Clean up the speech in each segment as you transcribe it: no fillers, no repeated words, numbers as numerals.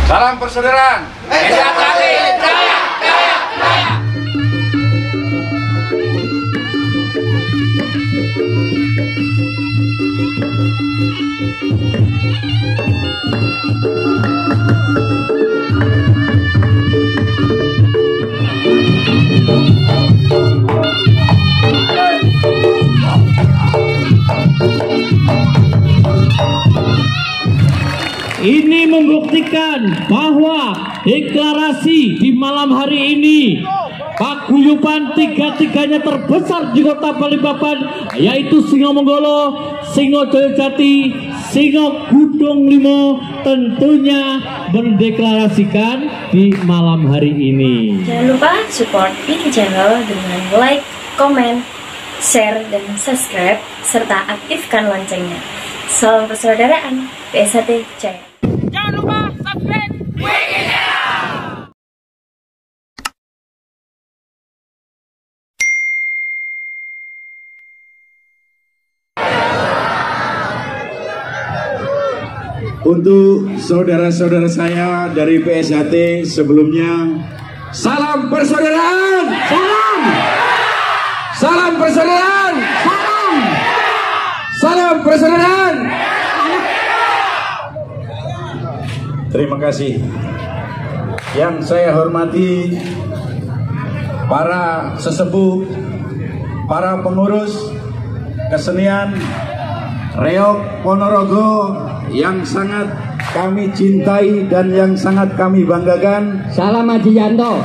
Salam persaudaraan. PSHT Jaya, Jaya, Jaya. Ini membuktikan bahwa deklarasi di malam hari ini paguyuban tiga-tiganya terbesar di kota Balikpapan, yaitu Singo Menggolo, Singo Jayajati, Singo Gudong Limo, tentunya mendeklarasikan di malam hari ini. Jangan lupa support TV Channel dengan like, komen, share, dan subscribe, serta aktifkan loncengnya. Salam persaudaraan, PSHT Jaya. Jangan lupa subscribe Wiki Channel. Untuk saudara-saudara saya dari PSHT sebelumnya, salam persaudaraan. Salam. Salam persaudaraan. Salam. Salam persaudaraan. Terima kasih. Yang saya hormati para sesepuh, para pengurus kesenian Reog Ponorogo yang sangat kami cintai dan yang sangat kami banggakan. Salam Haji Yanto.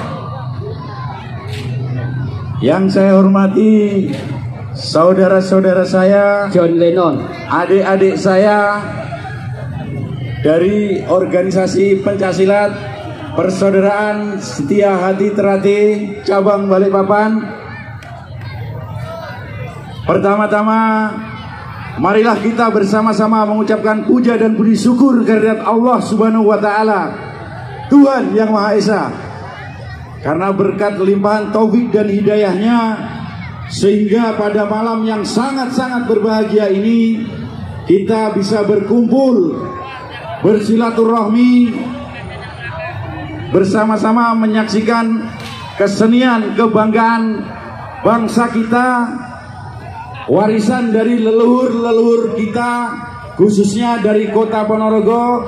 Yang saya hormati saudara-saudara saya, John Lennon. adik-adik saya dari organisasi Pencaksilat Persaudaraan Setia Hati Terati cabang Balikpapan. Pertama-tama, marilah kita bersama-sama mengucapkan puja dan puji syukur kehadirat Allah Subhanahu wa Ta'ala, Tuhan Yang Maha Esa, karena berkat limpahan taufik dan hidayahnya, sehingga pada malam yang sangat-sangat berbahagia ini kita bisa berkumpul, bersilaturahmi, bersama-sama menyaksikan kesenian kebanggaan bangsa kita, warisan dari leluhur-leluhur kita, khususnya dari kota Ponorogo,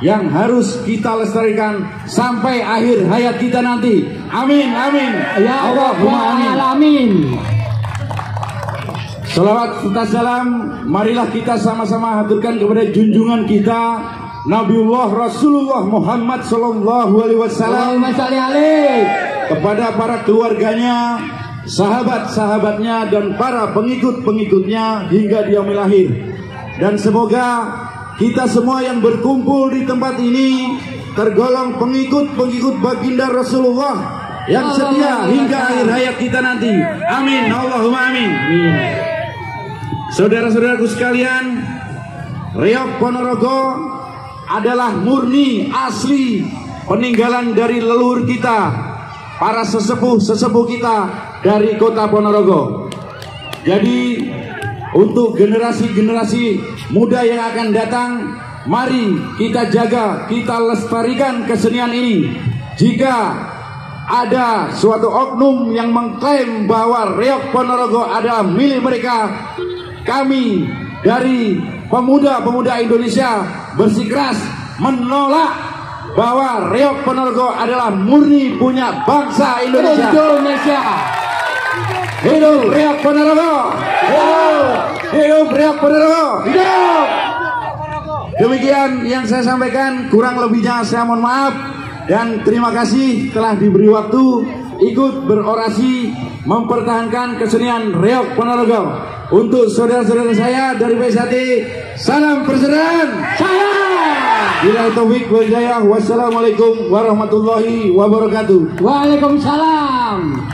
yang harus kita lestarikan sampai akhir hayat kita nanti. Amin, amin. Ya Allahumma amin. Alamin. Salawat serta salam marilah kita sama-sama haturkan kepada junjungan kita Nabiullah Rasulullah Muhammad Sallallahu Alaihi Wasallam, kepada para keluarganya, sahabat-sahabatnya, dan para pengikut-pengikutnya hingga dia lahir. Dan semoga kita semua yang berkumpul di tempat ini tergolong pengikut-pengikut baginda Rasulullah yang setia hingga akhir hayat kita nanti. Amin, Allahumma amin. Saudara-saudaraku sekalian, Reog Ponorogo adalah murni asli peninggalan dari leluhur kita, para sesepuh-sesepuh kita dari kota Ponorogo. Jadi untuk generasi-generasi muda yang akan datang, mari kita jaga, kita lestarikan kesenian ini. Jika ada suatu oknum yang mengklaim bahwa Reog Ponorogo adalah milik mereka, kami dari pemuda-pemuda Indonesia bersikeras menolak bahwa Reog Ponorogo adalah murni punya bangsa Indonesia. Hidup Reog Ponorogo! Hidup Reog Ponorogo! Hidup! Demikian yang saya sampaikan, kurang lebihnya saya mohon maaf, dan terima kasih telah diberi waktu ikut berorasi mempertahankan kesenian Reog Ponorogo. Untuk saudara-saudara saya dari PSHT, salam persaudaraan. Salam. Bila taufik wal hidayah. Wassalamualaikum warahmatullahi wabarakatuh. Waalaikumsalam.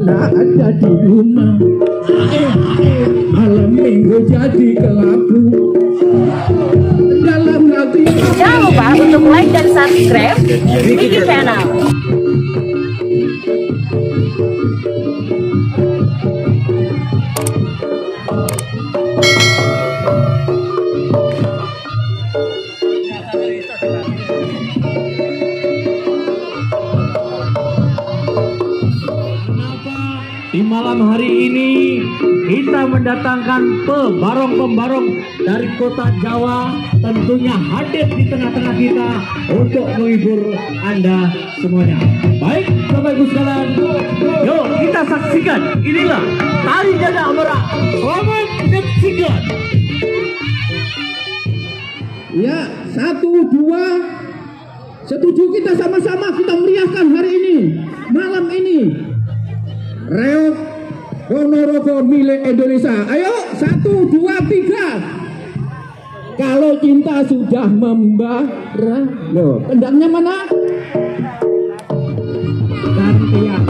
anak ada di rumah. Malam minggu jadi kelabu. Dalam hati Jangan lupa untuk like dan subscribe Wiki Channel. Di malam hari ini kita mendatangkan pembarong-pembarong dari kota Jawa, tentunya hadir di tengah-tengah kita untuk menghibur Anda semuanya. Baik Bapak Ibu sekalian, yuk kita saksikan, inilah tari jaga merah. Selamat menyaksikan. ya 1, 2 setuju kita sama-sama kita meriahkan hari ini, malam ini. Reok Ponorogo milik Indonesia. Ayo 1, 2, 3. Kalau cinta sudah membara, loh, kendangnya mana? Gantian.